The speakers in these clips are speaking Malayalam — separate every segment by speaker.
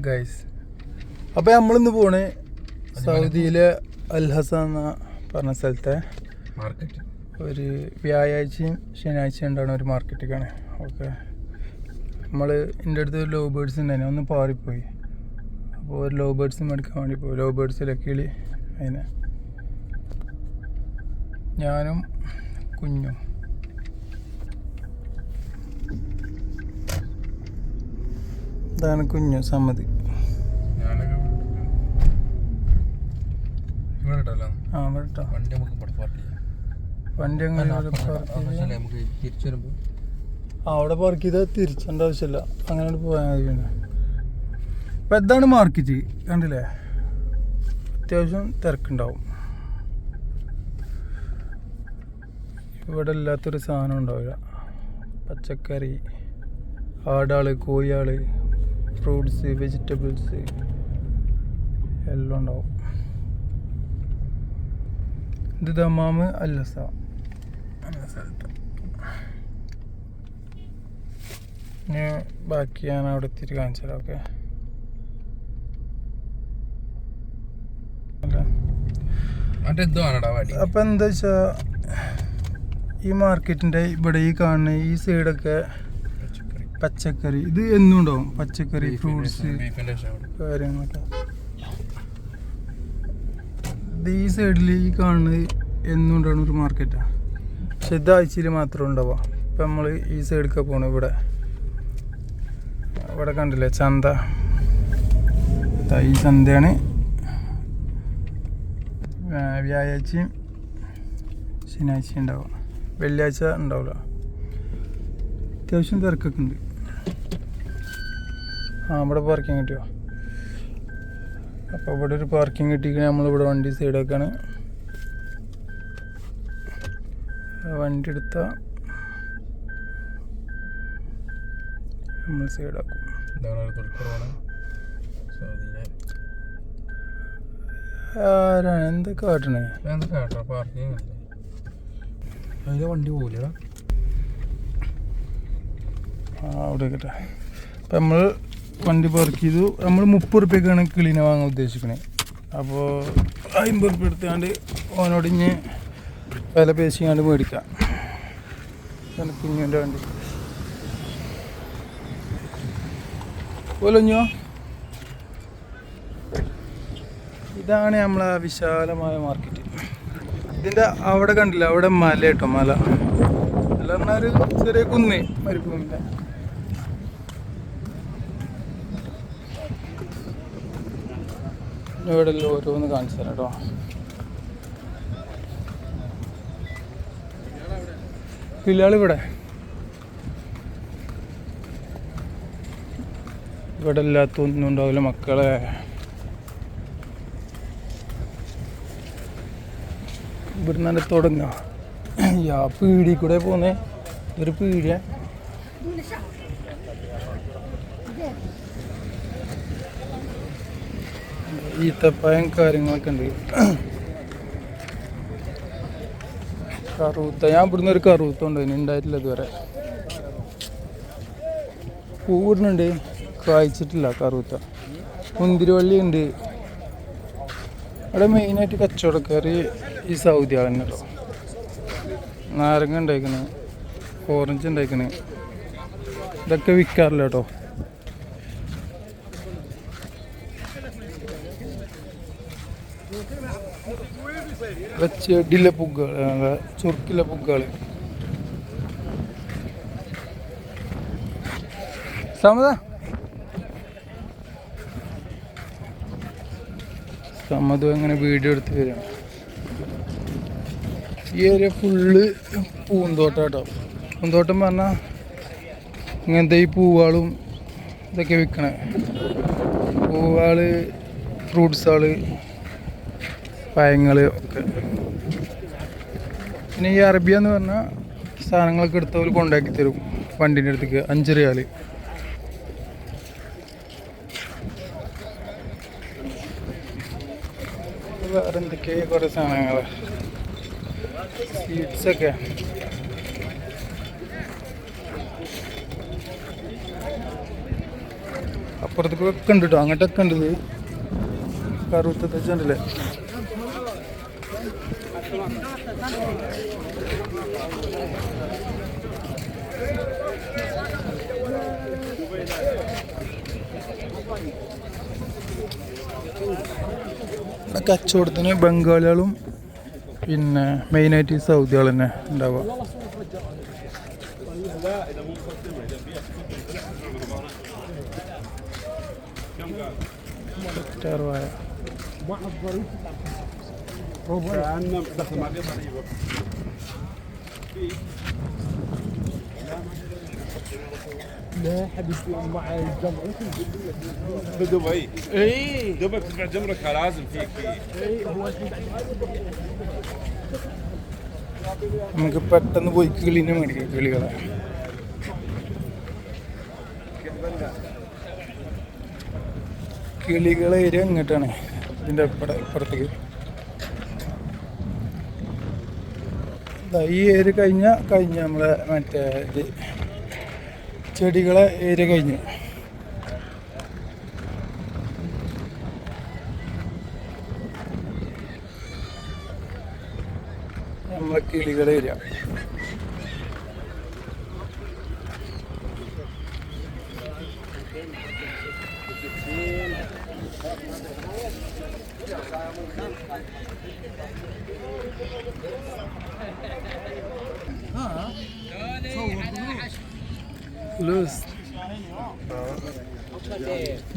Speaker 1: ഗൈസ്, അപ്പോൾ നമ്മളിന്ന് പോണേ സൗദിയിലെ അൽഹസ എന്ന പറഞ്ഞ സ്ഥലത്തെ
Speaker 2: മാർക്കറ്റ്.
Speaker 1: ഒരു വ്യാഴാഴ്ചയും ശനിയാഴ്ചയും ഉണ്ടാകുന്ന ഒരു മാർക്കറ്റിലേക്കാണ്. ഓക്കെ, നമ്മൾ എൻ്റെ അടുത്ത് ഒരു ലോ ബേർഡ്സ് ഉണ്ടായിരുന്നു, ഒന്ന് പാറിപ്പോയി. അപ്പോൾ ഒരു ലോ ബേർഡ്സ് മേടിക്കാൻ വേണ്ടി പോയി. ലോ ബേർഡ്സിലെ കിളി, അതിനെ ഞാനും കുഞ്ഞും. ഇതാണ് കുഞ്ഞു സമ്മതി. വണ്ടി അങ്ങനെ അവിടെ പാർക്ക് ചെയ്താൽ തിരിച്ചേണ്ട ആവശ്യമില്ല, അങ്ങനെ പോയാൽ മതി. പിന്നെ അപ്പം ഇതാണ് മാർക്കറ്റ്, കണ്ടില്ലേ? അത്യാവശ്യം തിരക്കുണ്ടാവും. ഇവിടെ ഇല്ലാത്തൊരു സാധനം ഉണ്ടാവില്ല. പച്ചക്കറി, ആടാള്, കോഴിയാള്, ഫ്രൂട്ട്സ്, വെജിറ്റബിൾസ് എല്ലാം ഉണ്ടാവും. ഇത് ദമാമ് അൽഹസ എന്ന സ്ഥലത്ത്. ഇനി ബാക്കി ഞാൻ അവിടെ എത്തിയിട്ട് കാണിച്ചു തരാം. ഓക്കെ, അപ്പം എന്താ വെച്ചാ ഈ മാർക്കറ്റിൻ്റെ ഇവിടെ ഈ കാണുന്ന ഈ സൈഡൊക്കെ പച്ചക്കറി, ഇത് എന്നും ഉണ്ടാവും. പച്ചക്കറി, ഫ്രൂട്ട്സ്, കാര്യങ്ങളൊക്കെ. ഇത് ഈ സൈഡിൽ ഈ കാണുന്നത് എന്നും ഉണ്ടാവുന്ന ഒരു മാർക്കറ്റാണ്. പക്ഷെ ഇത് ആഴ്ചയിൽ മാത്രമേ ഉണ്ടാവുക. ഇപ്പം നമ്മൾ ഈ സൈഡിലൊക്കെ പോകണം. ഇവിടെ കണ്ടില്ലേ ചന്ത? ഈ ചന്തയാണ് വ്യാഴാഴ്ചയും ശനിയാഴ്ചയും ഉണ്ടാവുക. വെള്ളിയാഴ്ച ഉണ്ടാവില്ല. അത്യാവശ്യം തിരക്കൊക്കെ ഉണ്ട്. ഇവിടെ പാർക്കിംഗ് കിട്ടിയോ? അപ്പോൾ ഇവിടെ ഒരു പാർക്കിംഗ് കിട്ടിയിട്ട് നമ്മളിവിടെ വണ്ടി സൈഡാക്കാണ്. വണ്ടി എടുത്താൽ നമ്മൾ സൈഡാക്കും. ആരാണ് എന്താ കാട്ടണേ?
Speaker 2: വണ്ടി പോകില്ല.
Speaker 1: അവിടെ കേട്ടെ. അപ്പം നമ്മൾ വണ്ടി പാർക്ക് ചെയ്തു. നമ്മൾ 30 റുപ്യക്കാണ് കിളീനെ വാങ്ങാൻ ഉദ്ദേശിക്കണേ. അപ്പോൾ 50 റുപ്യ എടുത്താണ്ട് ഓനോട് ഇഞ്ഞ് വില പേശിക്കാണ്ട് മേടിക്കാം. കുഞ്ഞിൻ്റെ വണ്ടി പോലഞ്ഞോ. ഇതാണ് നമ്മളെ വിശാലമായ മാർക്കറ്റ്. ഇതിൻ്റെ അവിടെ കണ്ടില്ല, അവിടെ മല കേട്ടോ. മല പറഞ്ഞാൽ ഒരു ചെറിയ കുന്ന്, മരുഭൂമിൻ്റെ. ഇവിടെ ഓരോന്ന് കാണിച്ചു തരാം കേട്ടോ. കിളിയാൾ ഇവിടെ ഇല്ലാത്തൊന്നും ഉണ്ടാവില്ല മക്കളെ. ഇവിടെ നല്ല തുടങ്ങാം. പീടി കൂടെ പോന്നേ, ഒരു പീടിയ. ഈത്തപ്പായം കാര്യങ്ങളൊക്കെ ഉണ്ട്. കറുത്ത, ഞാൻ ഇവിടുന്ന് ഒരു കറുത്ത ഉണ്ട്, ഇനി ഉണ്ടായിട്ടില്ല ഇതുവരെ. പൂവിടുന്നുണ്ട്, കായ്ച്ചിട്ടില്ല കറുത്ത. മുന്തിരിവള്ളി ഉണ്ട്. ഇവിടെ മെയിനായിട്ട് കച്ചവടക്കാർ ഈ സൗദി ആകുന്നല്ലോ. നാരങ്ങ ഉണ്ടായിക്കണ്, ഓറഞ്ച് ഉണ്ടായിക്കണ്. ഇതൊക്കെ വിൽക്കാറില്ല കേട്ടോ. ചെടിയിലെ പുകൾ, ചുരുക്കിലെ പുകൾ. സമതു അങ്ങനെ വീഡിയോ എടുത്ത് വരികയാണ്. ഈ ഏരിയ ഫുള്ള് പൂന്തോട്ടം കേട്ടോ. പൂന്തോട്ടം പറഞ്ഞാൽ ഇങ്ങനത്തെ ഈ പൂവാളും ഇതൊക്കെ വിൽക്കണേ. പൂവാള്, ഫ്രൂട്ട്സാള്, പഴങ്ങൾ ഒക്കെ. പിന്നെ ഈ അറബിയ എന്ന് പറഞ്ഞാൽ സാധനങ്ങളൊക്കെ എടുത്തവർ കൊണ്ടാക്കി തരും വണ്ടീൻ്റെ അടുത്തേക്ക്. 5 റിയാൽ. വേറെ എന്തൊക്കെയോ കുറേ സാധനങ്ങൾ, സ്വീറ്റ്സൊക്കെ. അപ്പുറത്തേക്കൊക്കെ ഉണ്ട് കേട്ടോ, അങ്ങോട്ടൊക്കെ ഉണ്ട്. ഇത് കറുത്തല്ലേ. കച്ചവടത്തിന് ബംഗാളികളും പിന്നെ മെയിനായിട്ട് സൗദികൾ തന്നെ ഉണ്ടാവുക.
Speaker 3: لا حبيبي مع الجمرة بدبي اي دبي بتدفع جمرك لازم فيك اي هو الحين
Speaker 1: നമുക്ക് പെട്ടെന്ന് പോയി കിളിനെ മേടിക്കാം. കിളികളെ ഏരിയ ഇങ്ങോട്ടാണ്, ഇതിൻ്റെ ഇപ്പുറത്തേക്ക്. ഈ ഏരിയ കഴിഞ്ഞ നമ്മളെ മറ്റേ ഇത് ചെടികളെ ഏരിയ കഴിഞ്ഞു. നമ്മളെ കിളികളെ ഏരിയ.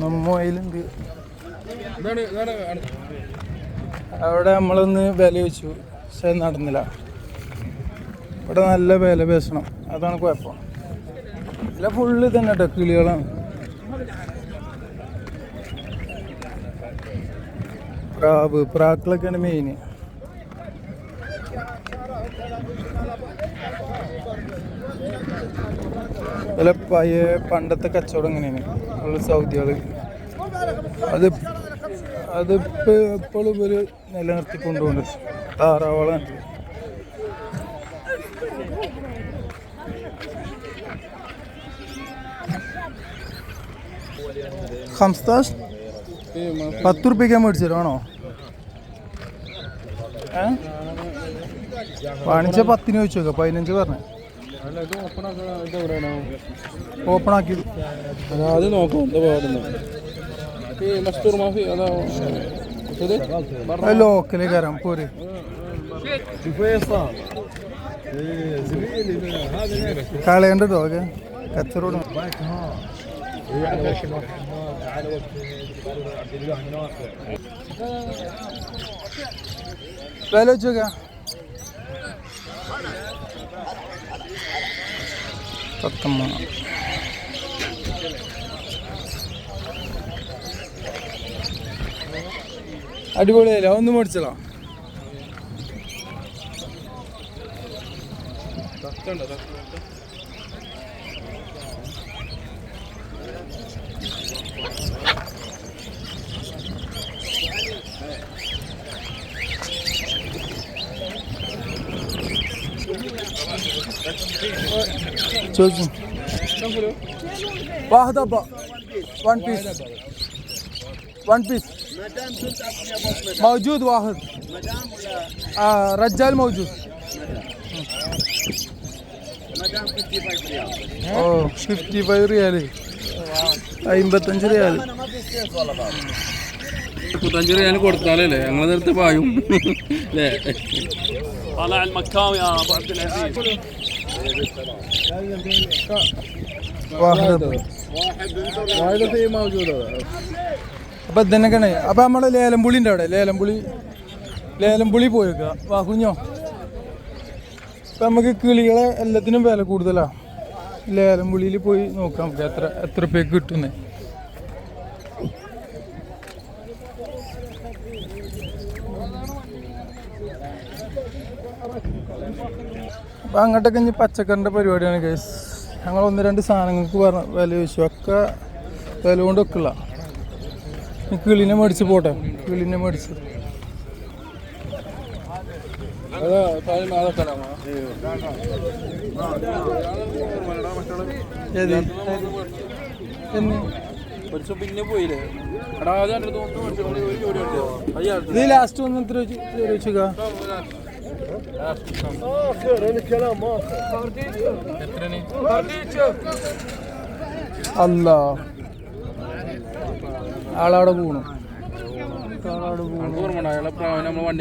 Speaker 1: നമ്മയിലുണ്ട്. അവിടെ നമ്മളൊന്ന് വില വെച്ചു, പക്ഷെ നടന്നില്ല. ഇവിടെ നല്ല വില പേശണം, അതാണ് കുഴപ്പം. ഇല്ല ഫുള്ള് തന്നെ കേട്ടോ കിളികളാണ്. പ്രാക്കളൊക്കെയാണ് മെയിൻ. അതുപോലെ പണ്ടത്തെ കച്ചവടം എങ്ങനെയാണ് ഉള്ള സൗദികൾ, എപ്പോഴും ഇവര് നിലനിർത്തി കൊണ്ടുപോകുന്നത്. താറാവളാണ്. 15 10 റുപ്യക്ക് മേടിച്ചിട്ടാണോ? വാണിജ്യ 10 ചോദിച്ചു നോക്കാം, 15 പറഞ്ഞേ. ഓപ്പൺ ആക്കി
Speaker 2: അത് നോക്കാം.
Speaker 1: ലോക്കല് കയറാം പോര്. കളയണ്ടോ ഒക്കെ കച്ചറോട്. വില വെച്ച് നോക്കാം. അടിപൊളിയല്ല, ഒന്ന് മേടിച്ചല്ലോ. ചോദിച്ചു വാഹദ 1 പീസ് موجود واحد رجال موجود. 55 ريال 55 റിയാൽ.
Speaker 2: 55 റിയാൽ കൊടുത്താലല്ലേ ഞങ്ങൾ നേരത്തെ പായും അല്ലേ?
Speaker 3: طلع المكاوي يا ابو عبد العزيز.
Speaker 2: واحد في موجود.
Speaker 1: അപ്പം ഇതന്നെയൊക്കെയാണ്. അപ്പം നമ്മുടെ ലേലംപുളിൻ്റെ അവിടെ ലേലംപുളി പോയേക്കുക. വാ കുഞ്ഞോ, ഇപ്പം നമുക്ക് കിളികളെ എല്ലാത്തിനും വില കൂടുതലാണ്. ലേലംപുളിയിൽ പോയി നോക്കാം നമുക്ക് എത്ര റുപ്യക്ക് കിട്ടുന്നേ. അപ്പം അങ്ങോട്ടൊക്കെ ഇനി പച്ചക്കറിൻ്റെ പരിപാടിയാണ് കേസ്. ഞങ്ങൾ 1-2 സാധനങ്ങൾക്ക് വില ചോദിച്ചു, ഒക്കെ വില കൊണ്ടൊക്കെ ഉള്ള. കിളിനെ മേടിച്ച് പോട്ടെ, കിളിനെ മേടിച്ച്.
Speaker 2: ഒരു ദിവസം പിന്നെ പോയില്ലേ എടാ അത് എൻ്റെ അടുത്ത് മൊത്തം മേടിച്ചു. ഒരു ജോഡി മേടിച്ചോ അയ്യാ
Speaker 1: ഇത് ലാസ്റ്റ് വന്ന് എത്ര ചോദിച്ചാ
Speaker 2: എത്രയാണ്
Speaker 1: അല്ല ആളവിടെ പോണു
Speaker 2: ഓർമ്മ അയാളെ പ്രാവനെ നമ്മൾ വണ്ടി